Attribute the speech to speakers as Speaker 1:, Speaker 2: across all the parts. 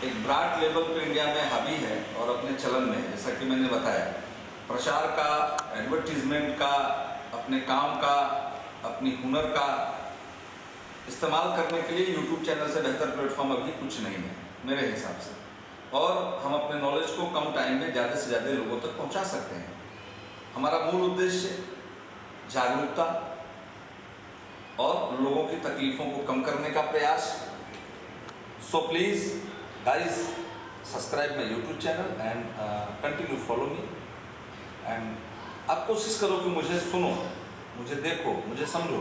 Speaker 1: एक broad level पे India में हावी है और अपने चलन में है। जैसा कि मैंने बताया, प्रचार का, एडवर्टीजमेंट का, अपने काम का, अपनी हुनर का इस्तेमाल करने के लिए यूट्यूब चैनल से बेहतर प्लेटफॉर्म अभी कुछ नहीं है मेरे हिसाब से। और हम अपने नॉलेज को कम टाइम में ज़्यादा से ज़्यादा लोगों तक पहुंचा सकते हैं। हमारा मूल उद्देश्य जागरूकता और लोगों की तकलीफ़ों को कम करने का प्रयास। So please guys, subscribe my YouTube channel and continue follow me. And आप कोशिश करो कि मुझे सुनो, मुझे देखो, मुझे समझो।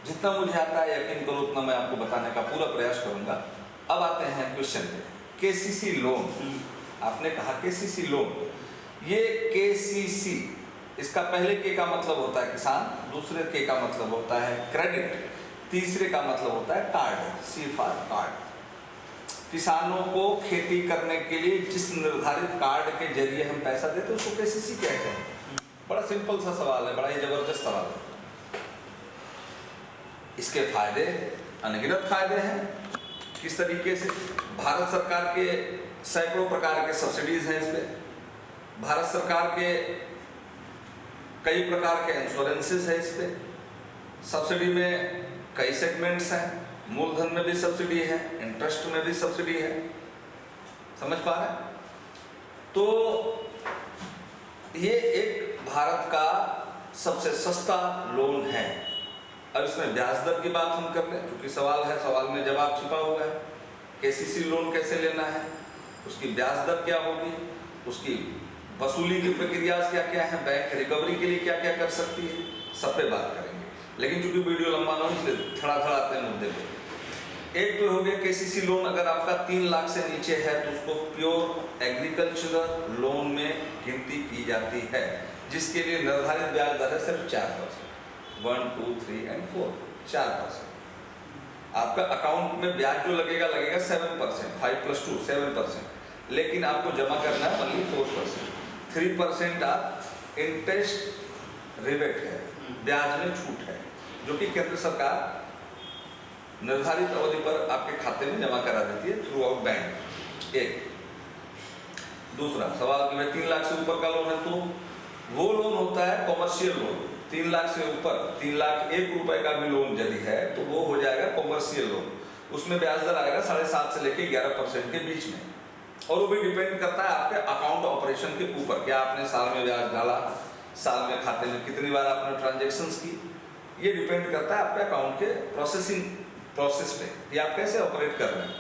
Speaker 1: जितना मुझे आता है यकीन करो उतना मैं आपको बताने का पूरा प्रयास करूंगा। अब आते हैं क्वेश्चन पे। केसीसी लोन, आपने कहा केसीसी लोन, ये केसीसी, इसका पहले के का मतलब होता है किसान, दूसरे के का मतलब होता है क्रेडिट, तीसरे का मतलब होता है कार्ड, सी फॉर कार्ड। किसानों को खेती करने के लिए जिस निर्धारित कार्ड के जरिए हम पैसा देते हैं उसको केसीसी कहते हैं। बड़ा सिंपल सा सवाल है, बड़ा ही जबरदस्त सवाल है। इसके फायदे अनगिनत फायदे हैं। किस तरीके से? भारत सरकार के सैकड़ों प्रकार के सब्सिडीज हैं इस पे। भारत सरकार के कई प्रकार के इंश्योरेंसेस है इस पे। सब्सिडी में कई सेगमेंट्स हैं, मूलधन में भी सब्सिडी है, इंटरेस्ट में भी सब्सिडी है। समझ पा रहे हैं? तो ये एक भारत का सबसे सस्ता लोन है। अब इसमें ब्याज दर की बात हम कर लें, क्योंकि सवाल है, सवाल में जवाब छिपा हुआ है। केसीसी लोन कैसे लेना है, उसकी ब्याज दर क्या होगी, उसकी वसूली की प्रक्रिया क्या क्या है, बैंक रिकवरी के लिए क्या क्या कर सकती है, सब पे बात करेंगे। लेकिन चूंकि वीडियो लंबा ना हो इसलिए थड़ा आते हैं मुद्दे पे। एक तो हो गया केसीसी लोन, अगर आपका 3 लाख से नीचे है तो उसको प्योर एग्रीकल्चरल लोन में गिनती की जाती है, जिसके लिए निर्धारित ब्याज दर है सिर्फ 4%। 1, 2, 3 और 4, 4%। आपका अकाउंट में ब्याज जो लगेगा 7%, 5 + 2 7%, लेकिन आपको जमा करना है ओनली 4%। 3% आप इंटरेस्ट रिबेट है, ब्याज में छूट है, जो कि केंद्र सरकार निर्धारित अवधि पर आपके खाते में जमा करा देती है थ्रू आउट बैंक। एक दूसरा सवाल कि मैं 3 लाख से ऊपर का लोन है तो वो लोन होता है कॉमर्शियल लोन। 3 लाख से ऊपर, 3,01,000 रुपए का भी लोन यदि है तो वो हो जाएगा कॉमर्शियल लोन। उसमें ब्याज दर आएगा 7.5 से लेकर 11% के बीच में, और वो भी डिपेंड करता है आपके अकाउंट ऑपरेशन के ऊपर। क्या आपने साल में ब्याज डाला, साल में खाते में कितनी बार आपने ट्रांजेक्शन्स की, ये डिपेंड करता है आपके अकाउंट के प्रोसेस पे, ये आप कैसे ऑपरेट कर रहे हैं।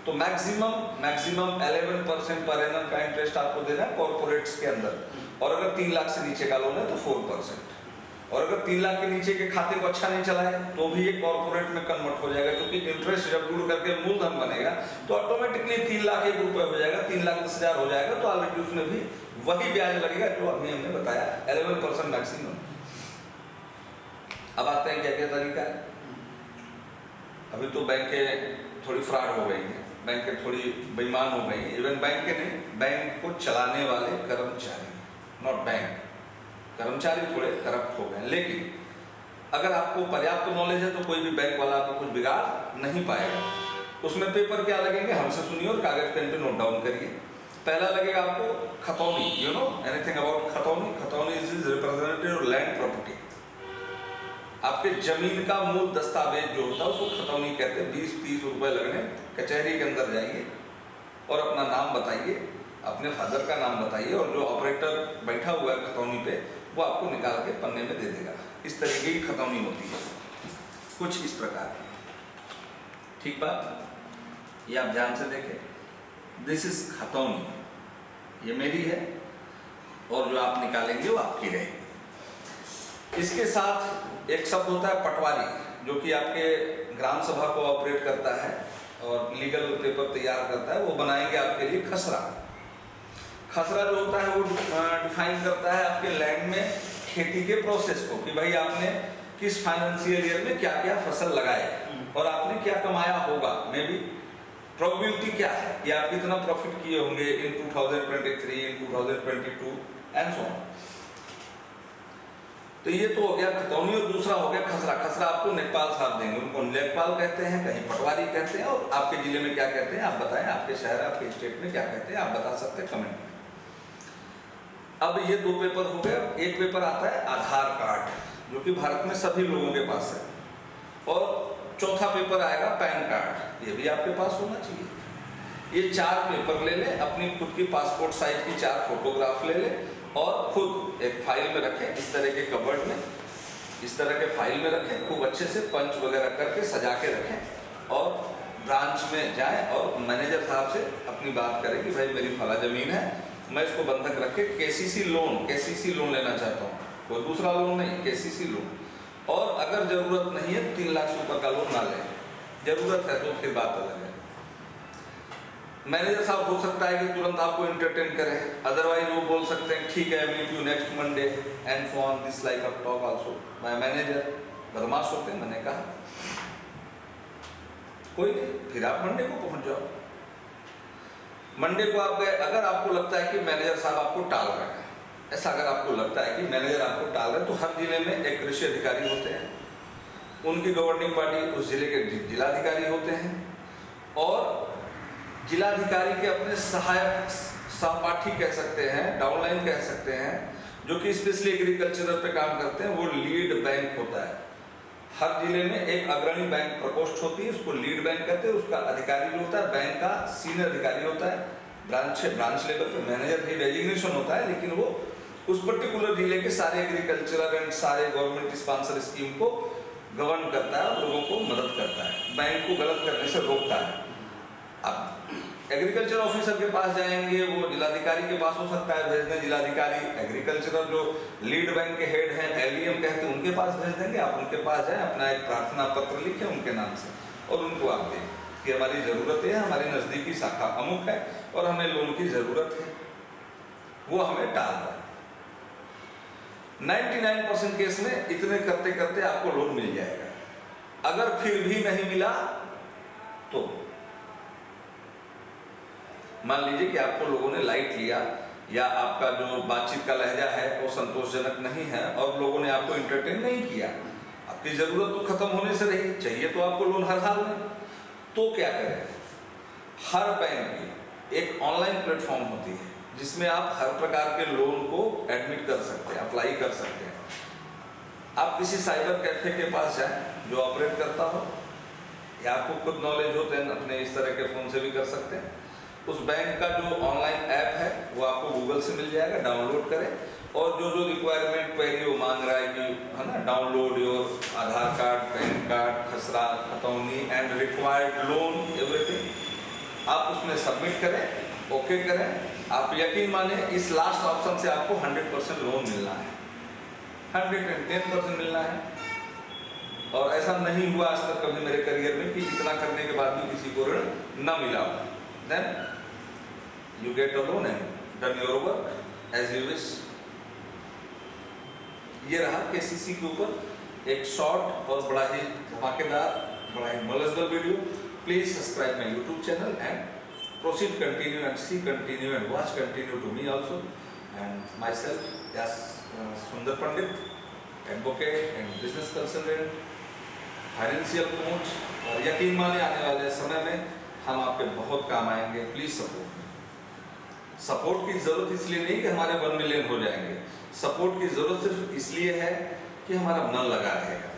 Speaker 1: तो मैक्सिमम 11% पर एनम का इंटरेस्ट आपको देना है कॉर्पोरेट्स के अंदर। और अगर 3 लाख से नीचे का लोन है तो 4%। और अगर 3 लाख के नीचे के खाते को अच्छा नहीं चला है तो भी ये कॉर्पोरेट में कन्वर्ट हो जाएगा, क्योंकि इंटरेस्ट जब जुड़ करके मूलधन बनेगा तो ऑटोमेटिकली 3,01,000 रुपए हो जाएगा, 3,10,000 हो जाएगा, तो ऑलरेडी उसमें भी वही ब्याज लगेगा जो अभी हमने बताया, 11% मैक्सिमम। अब आते हैं क्या क्या तरीका है। अभी तो बैंकें थोड़ी फ्रॉड हो गई हैं, बैंकें थोड़ी बेईमान हो गई हैं। इवन बैंक के नहीं, बैंक को चलाने वाले कर्मचारी, नॉट बैंक, कर्मचारी थोड़े करप्ट हो गए। लेकिन अगर आपको पर्याप्त नॉलेज है तो कोई भी बैंक वाला आपको कुछ बिगाड़ नहीं पाएगा। उसमें पेपर क्या लगेंगे, हमसे सुनिए और कागज पेन पे नोट डाउन करिए। पहला लगेगा आपको खतौनी, यू नो एनीथिंग अबाउट खतौनी। खतौनी इज रिप्रेजेंटेटिव लैंड प्रॉपर्टी। आपके जमीन का मूल दस्तावेज जो होता है उसको खतौनी कहते हैं। 20-30 रुपए लगने, कचहरी के अंदर जाइए और अपना नाम बताइए, अपने फादर का नाम बताइए, और जो ऑपरेटर बैठा हुआ है खतौनी पे वो आपको निकाल के पन्ने में दे देगा। इस तरीके की खतौनी होती है, कुछ इस प्रकार की। ठीक बात, ये आप ध्यान से देखें। दिस इज खतौनी, ये मेरी है और जो आप निकालेंगे वो आपकी रहेगी। इसके साथ एक शब्द होता है पटवारी, जो कि आपके ग्राम सभा को ऑपरेट करता है और लीगल पेपर तैयार करता है। वो बनाएंगे आपके लिए खसरा। खसरा जो होता है वो डिफाइन करता है आपके लैंड में खेती के प्रोसेस को, कि भाई आपने किस फाइनेंशियल ईयर में क्या क्या फसल लगाए और आपने क्या कमाया होगा, मे बी प्रोबेबिलिटी क्या है कि आप कितना प्रॉफिट किए होंगे इन 2023, इन 2022 एंड सो ऑन। तो ये तो हो गया खतौनी, और दूसरा हो गया खसरा। खसरा आपको लेखपाल साहब देंगे, उनको लेखपाल कहते हैं, कहीं पटवारी कहते हैं, और आपके जिले में क्या कहते हैं आप बताएं, आपके शहर आपके स्टेट में क्या कहते हैं आप बता सकते हैं कमेंट में। अब ये 2 पेपर हो गए। एक पेपर आता है आधार कार्ड, जो कि भारत में सभी लोगों के पास है, और चौथा पेपर आएगा पैन कार्ड, ये भी आपके पास होना चाहिए। ये 4 पेपर ले ले, अपनी खुद की पासपोर्ट साइज की 4 फोटोग्राफ ले ले, और खुद एक फाइल में रखें, इस तरह के कबर्ड में, इस तरह के फाइल में रखें, खूब अच्छे से पंच वगैरह करके सजा के रखें, और ब्रांच में जाएं और मैनेजर साहब से अपनी बात करें कि भाई मेरी फला ज़मीन है, मैं इसको बंधक रख के केसीसी लोन लेना चाहता हूँ, कोई दूसरा लोन नहीं, केसीसी लोन। और अगर ज़रूरत नहीं है 3 लाख से ऊपर का लोन ना लें, ज़रूरत है तो फिर बात अलग है। मैनेजर साहब हो सकता है कि तुरंत आपको एंटरटेन करें, अदरवाइज वो बोल सकते हैं ठीक है meet you next Monday and so on this like of talk also. My manager बदमाश होते हैं, मैंने कहा कोई नहीं, फिर आप मंडे को पहुंच जाओ। मंडे को आप गए, अगर आपको लगता है कि मैनेजर साहब आपको टाल रहे हैं, ऐसा अगर आपको लगता है कि मैनेजर आपको टाल रहे हैं, तो हर जिले में एक कृषि अधिकारी होते हैं, उनकी गवर्निंग बॉडी उस जिले के जिलाधिकारी होते हैं, और जिलाधिकारी के अपने सहायक सहपाठी कह सकते हैं, डाउनलाइन कह सकते हैं, जो कि स्पेशली एग्रीकल्चरल पे काम करते हैं, वो लीड बैंक होता है। हर जिले में एक अग्रणी बैंक प्रकोष्ठ होती है, उसको लीड बैंक कहते हैं, उसका अधिकारी जो होता है बैंक का सीनियर अधिकारी होता है, ब्रांच लेवल पे मैनेजर ही डेजिग्नेशन होता है, लेकिन वो उस पर्टिकुलर जिले के सारे एग्रीकल्चरल एंड सारे गवर्नमेंट स्पॉन्सर स्कीम को गवर्न करता है और लोगों को मदद करता है, बैंक को गलत करने से रोकता है। अब एग्रीकल्चर ऑफिसर के पास जाएंगे, वो जिलाधिकारी के पास हो सकता है भेज दें, जिलाधिकारी एग्रीकल्चरल जो लीड बैंक के हेड हैं LEM कहते हैं उनके पास भेज देंगे, आप उनके पास जाएं, अपना एक प्रार्थना पत्र लिखें उनके नाम से, और उनको आप दें कि हमारी ज़रूरत है, हमारी नज़दीकी शाखा अमुक है और हमें लोन की ज़रूरत है, वो हमें टाल रहा है। 99% केस में इतने करते करते आपको लोन मिल जाएगा। अगर फिर भी नहीं मिला तो मान लीजिए कि आपको लोगों ने लाइट लिया, या आपका जो बातचीत का लहजा है वो संतोषजनक नहीं है, और लोगों ने आपको एंटरटेन नहीं किया, आपकी ज़रूरत तो खत्म होने से रही, चाहिए तो आपको लोन हर हाल में, तो क्या करें? हर बैंक की एक ऑनलाइन प्लेटफॉर्म होती है जिसमें आप हर प्रकार के लोन को एडमिट कर सकते हैं, अप्लाई कर सकते हैं। आप किसी साइबर कैफे के पास जाएं जो ऑपरेट करता हो, या आपको खुद नॉलेज हो तो अपने इस तरह के फ़ोन से भी कर सकते हैं। उस बैंक का जो ऑनलाइन ऐप है वो आपको गूगल से मिल जाएगा, डाउनलोड करें, और जो जो रिक्वायरमेंट क्वेरी वो मांग रहा है कि है ना, download your Aadhaar card, pan card, खसरा, खतौनी एंड रिक्वायर्ड लोन एवरीथिंग, आप उसमें सबमिट करें, ओके करें। आप यकीन माने इस लास्ट ऑप्शन से आपको 100% लोन मिलना है, 110% मिलना है। और ऐसा नहीं हुआ आज तक कभी मेरे करियर में कि इतना करने के बाद भी किसी को ऋण न मिला हो। Then you get a loan and done your work as you wish। ये रहा KCC के ऊपर एक शॉर्ट और बड़ा ही धमाकेदार, बड़ा ही knowledgeable video. Please subscribe my YouTube channel and proceed, continue and see, continue and watch, continue to me also and myself, yes, Sundar Pandit, advocate and business consultant, financial coach. और यकीन माने आने वाले समय में हम आपके बहुत काम आएंगे। प्लीज़ सपोर्ट की ज़रूरत इसलिए नहीं कि हमारे 1 मिलियन हो जाएंगे, सपोर्ट की ज़रूरत सिर्फ इसलिए है कि हमारा मन लगा रहेगा।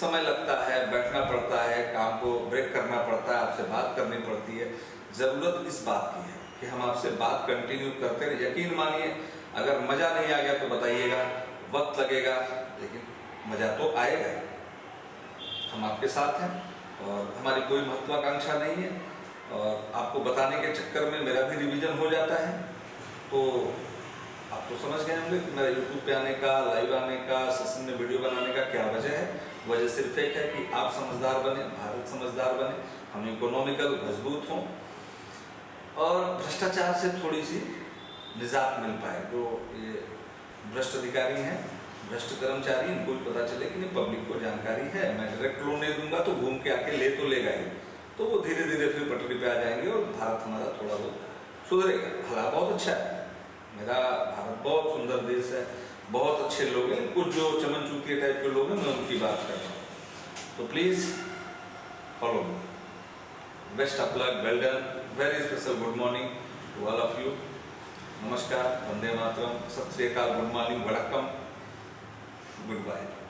Speaker 1: समय लगता है, बैठना पड़ता है, काम को ब्रेक करना पड़ता है, आपसे बात करनी पड़ती है। ज़रूरत इस बात की है कि हम आपसे बात कंटिन्यू करते रहे। यकीन मानिए अगर मज़ा नहीं आ गया तो बताइएगा, वक्त लगेगा, लेकिन मज़ा तो आएगा। हम आपके साथ हैं और हमारी कोई महत्वाकांक्षा नहीं है, और आपको बताने के चक्कर में मेरा भी रिवीजन हो जाता है। तो आप तो समझ गए होंगे कि मेरा YouTube पे आने का, लाइव आने का, सेशन में वीडियो बनाने का क्या वजह है। वजह सिर्फ एक है कि आप समझदार बने, भारत समझदार बने, हम इकोनॉमिकल मजबूत हों और भ्रष्टाचार से थोड़ी सी निजात मिल पाए। जो ये भ्रष्ट अधिकारी हैं, भ्रष्ट कर्मचारी, इनको भी पता चले कि नहीं पब्लिक को जानकारी है, मैं डायरेक्ट लोन नहीं दूंगा तो घूम के आके ले तो लेगा ही, तो वो धीरे धीरे फिर पटरी पे आ जाएंगे और भारत हमारा थोड़ा बहुत सुधरेगा। भला बहुत अच्छा है, मेरा भारत बहुत सुंदर देश है, बहुत अच्छे लोग हैं, कुछ जो चमन चूतिया टाइप के लोग हैं, मैं उनकी बात कर रहा हूँ। तो please follow me. Best of luck, well done, very special good morning to all of you. नमस्कार, वंदे मातरम, सत श्री अकाल, गुड मॉर्निंग, वड़क्कम, गुड बाय।